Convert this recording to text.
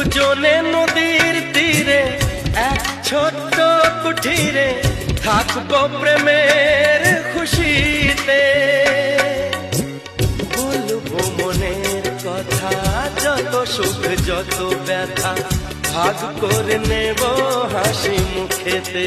দুজনে নদীর তীরে এক ছোট্ট কুঠিরে থাকবো প্রেমের খুশিতে। বলবো মনের কথা, যত সুখ যত ব্যথা ভাগ করে নেব হাসি মুখেতে।